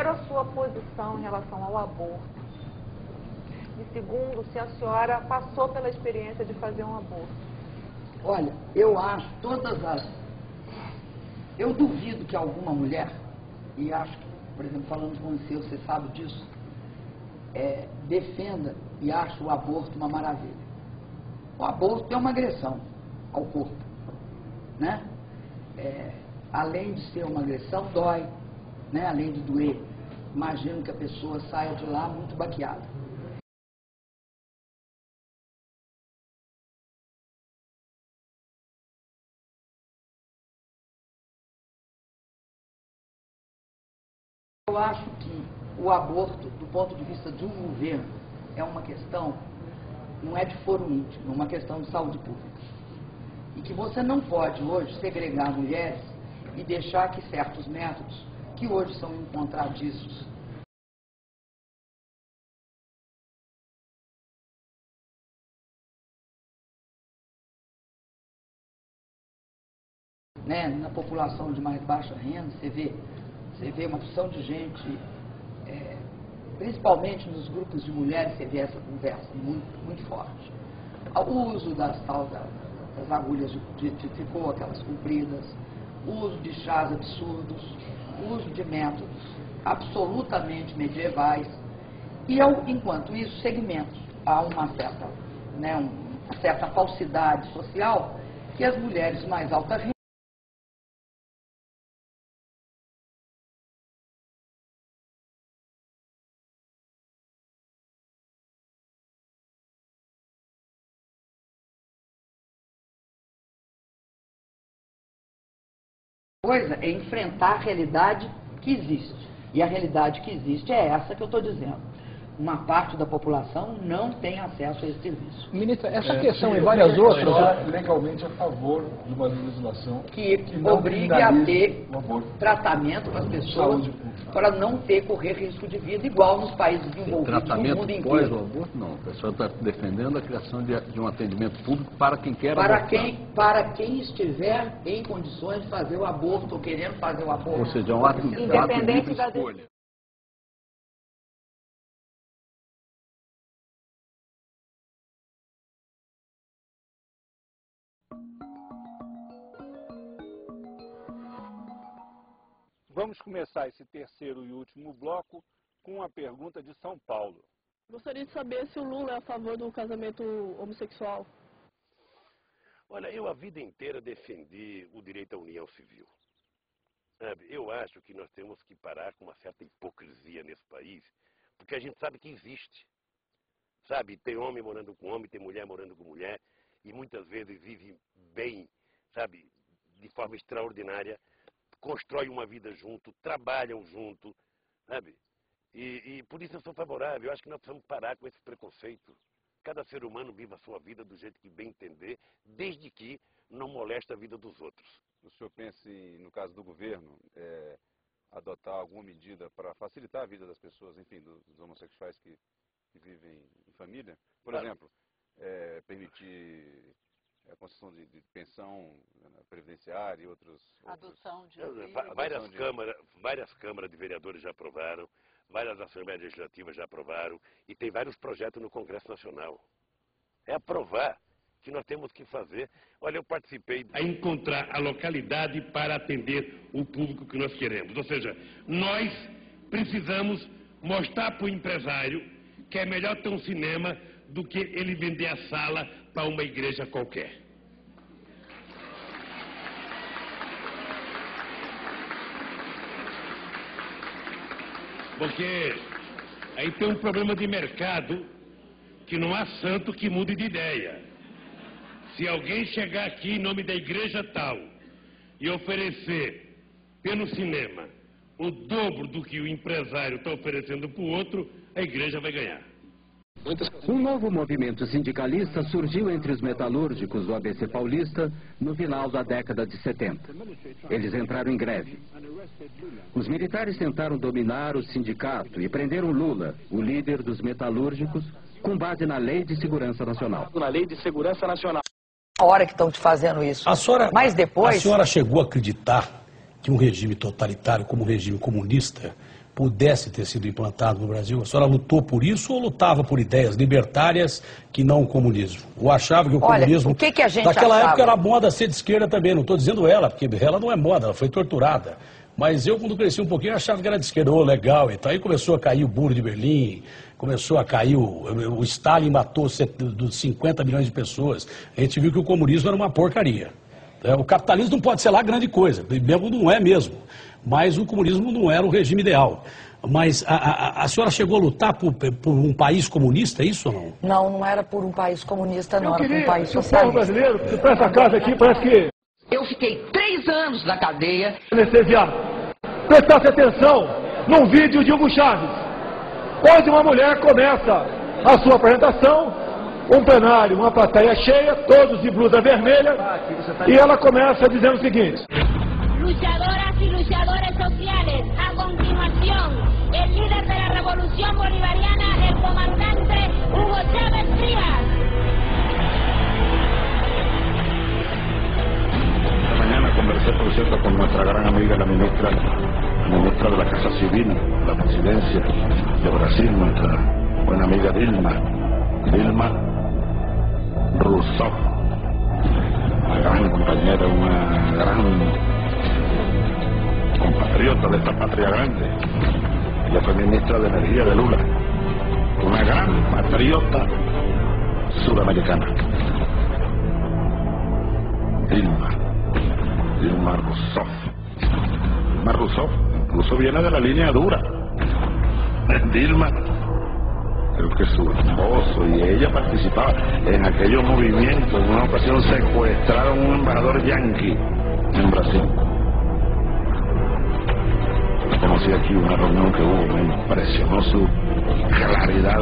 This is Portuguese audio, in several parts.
primeiro, a sua posição em relação ao aborto. E segundo, se a senhora passou pela experiência de fazer um aborto. Olha, eu acho eu duvido que alguma mulher, e acho que, por exemplo, falando com você sabe disso, defenda e acha o aborto uma maravilha. O aborto é uma agressão ao corpo, né? Além de ser uma agressão, dói, né? Além de doer, imagino que a pessoa saia de lá muito baqueada. Eu acho que o aborto, do ponto de vista de um governo, é uma questão, não é de foro íntimo, é uma questão de saúde pública. E que você não pode hoje segregar mulheres e deixar que certos métodos, que hoje são encontradiços, né, na população de mais baixa renda, você vê uma opção de gente, principalmente nos grupos de mulheres, você vê essa conversa muito forte. O uso das agulhas de tricô, aquelas compridas, o uso de chás absurdos, o uso de métodos absolutamente medievais, e enquanto isso, segmentos a uma certa falsidade social que as mulheres mais altas rendas coisa é enfrentar a realidade que existe. E a realidade que existe é essa que eu estou dizendo. Uma parte da população não tem acesso a esse serviço. Ministra, essa questão e várias outras... legalmente a favor de uma legislação que obrigue a ter tratamento para as pessoas, para não correr risco de vida, igual nos países desenvolvidos do mundo inteiro. Tratamento pós o aborto, não. A pessoa está defendendo a criação de um atendimento público para quem quer abortar. Para quem estiver em condições de fazer o aborto, ou querendo fazer o aborto. Ou seja, é um ato Independente de escolha. Vamos começar esse terceiro e último bloco com uma pergunta de São Paulo. Gostaria de saber se o Lula é a favor do casamento homossexual. Olha, eu a vida inteira defendi o direito à união civil. Sabe, eu acho que nós temos que parar com uma certa hipocrisia nesse país, porque a gente sabe que existe. Sabe, tem homem morando com homem, tem mulher morando com mulher, e muitas vezes vive bem, sabe, de forma extraordinária, constroem uma vida junto, trabalham junto, sabe? E por isso eu sou favorável. Eu acho que nós precisamos parar com esse preconceito. Cada ser humano vive a sua vida do jeito que bem entender, desde que não moleste a vida dos outros. O senhor pensa, no caso do governo, adotar alguma medida para facilitar a vida das pessoas, enfim, dos homossexuais que vivem em família? Por exemplo, permitir a concessão de pensão previdenciária e outros... Adoção de... Várias câmaras de vereadores já aprovaram, várias assembleias legislativas já aprovaram, e tem vários projetos no Congresso Nacional. É aprovar que nós temos que fazer. Olha, eu participei... A encontrar a localidade para atender o público que nós queremos. Ou seja, nós precisamos mostrar para o empresário que é melhor ter um cinema do que ele vender a sala para uma igreja qualquer. Porque aí tem um problema de mercado que não há santo que mude de ideia. Se alguém chegar aqui em nome da igreja tal e oferecer pelo cinema o dobro do que o empresário está oferecendo para o outro, a igreja vai ganhar. Um novo movimento sindicalista surgiu entre os metalúrgicos do ABC Paulista no final da década de 70. Eles entraram em greve. Os militares tentaram dominar o sindicato e prenderam Lula, o líder dos metalúrgicos, com base na Lei de Segurança Nacional. Na Lei de Segurança Nacional. A hora que estão te fazendo isso. Mas depois... A senhora chegou a acreditar que um regime totalitário como o regime comunista pudesse ter sido implantado no Brasil? A senhora lutou por isso ou lutava por ideias libertárias que não o comunismo? Ou achava que o comunismo... o que a gente naquela achava? época era moda ser de esquerda também, não estou dizendo ela, porque ela não é moda, ela foi torturada. Mas eu, quando cresci um pouquinho, achava que era de esquerda, legal e tal. Aí começou a cair o Muro de Berlim, começou a cair o Stalin matou 50 milhões de pessoas. A gente viu que o comunismo era uma porcaria. O capitalismo não pode ser lá grande coisa, mesmo não é mesmo. Mas o comunismo não era o regime ideal. Mas a senhora chegou a lutar por um país comunista, é isso ou não? Não, não era por um país comunista, não, Eu era por um queria país que o povo socialista. brasileiro, que para essa casa aqui, parece que Eu fiquei 3 anos na cadeia. anestesiado. Prestasse atenção num vídeo de Hugo Chávez, onde uma mulher começa a sua apresentação, um plenário, uma plateia cheia, todos de blusa vermelha, e ela começa dizendo o seguinte: Luchadoras y luchadores sociales, a continuación, el líder de la revolución bolivariana, el comandante Hugo Chávez Frías. Mañana conversé, por cierto, con nuestra gran amiga, la ministra de la Casa Civil, la presidencia de Brasil, nuestra buena amiga Dilma Rousseff, una gran compañera, una gran compatriota de esta patria grande. Ella fue ministra de Energía de Lula, una gran patriota sudamericana. Dilma Rousseff. Dilma Rousseff incluso viene de la línea dura. Dilma, creo que su esposo y ella participaban en aquellos movimientos. En una ocasión secuestraron a un embajador yanqui en Brasil. Conocí aquí una reunión que hubo, me impresionó su claridad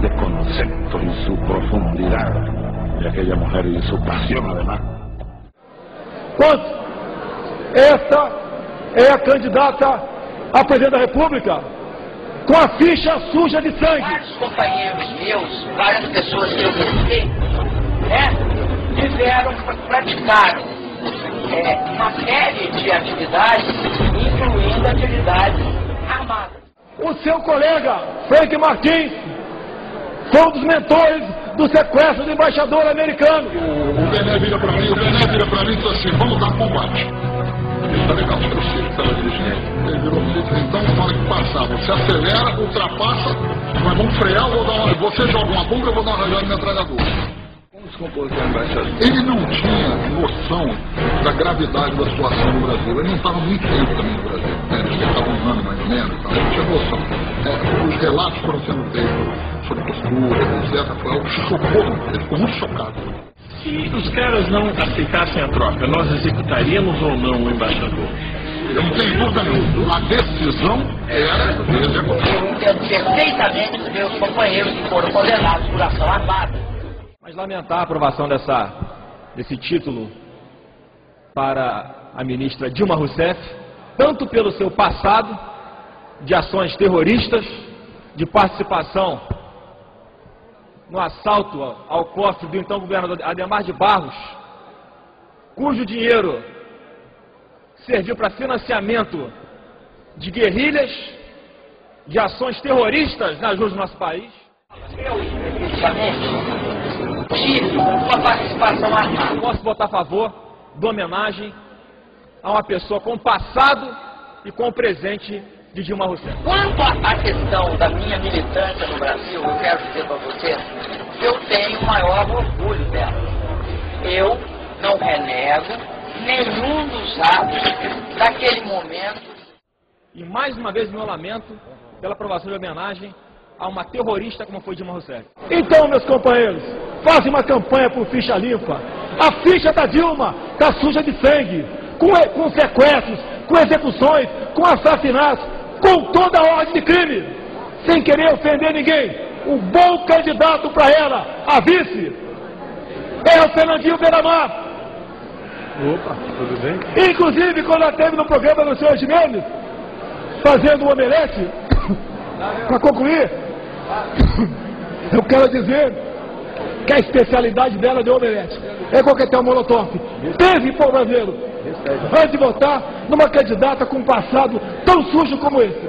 de concepto y su profundidad de aquella mujer y su pasión además. quanto esta é a candidata a presidente da República com a ficha suja de sangue. Vários companheiros meus, várias pessoas que eu conheci, praticaram uma série de atividades, incluindo atividades armadas. O seu colega, Frank Martins, foi um dos mentores do sequestro do embaixador americano. O Bené vira pra mim e diz assim: vamos dar combate. Ele tá legal, eu sei que estava dirigindo. Ele virou pra mim e disse: então, na hora que passar, você acelera, ultrapassa, nós vamos frear, você joga uma bomba, eu vou dar uma rajada de metralhadora. Como se comportou o embaixador? Ele não tinha noção da gravidade da situação no Brasil. Ele não estava muito tempo também no Brasil. Ele estava um ano mais ou menos, então ele não tinha noção. Os relatos foram sendo feitos sobre postura, etc. Foi algo que chocou muito. Ele ficou muito chocado. Se os caras não aceitassem a troca, nós executaríamos ou não o embaixador? Eu não tenho dúvida nenhuma. A decisão era de executar. Eu entendo perfeitamente os meus companheiros que foram condenados por ação armada. Mas lamentar a aprovação desse título para a ministra Dilma Rousseff, tanto pelo seu passado de ações terroristas, de participação no assalto ao cofre do então governador Adhemar de Barros, cujo dinheiro serviu para financiamento de guerrilhas, de ações terroristas nas ruas do nosso país. Eu, especificamente, tive uma participação armada. Posso votar a favor da homenagem a uma pessoa com passado e com presente de Dilma Rousseff. Quanto à questão da minha militância no Brasil, eu quero dizer para vocês, eu tenho o maior orgulho dela. Eu não renego nenhum dos atos daquele momento. E mais uma vez meu lamento pela aprovação de homenagem a uma terrorista como foi Dilma Rousseff. Então, meus companheiros, façam uma campanha por ficha limpa. A ficha da Dilma está suja de sangue, com sequestros, com execuções, com assassinatos, com toda a ordem de crime, sem querer ofender ninguém. O bom candidato para ela, a vice, é o Fernandinho Beiramar. Opa, tudo bem? Inclusive, quando ela esteve no programa do senhor Gimenez, fazendo um omelete, para concluir, eu quero dizer que a especialidade dela de omelete é coquetel molotov. Teve, povo brasileiro, antes de votar numa candidata com um passado tão sujo como esse.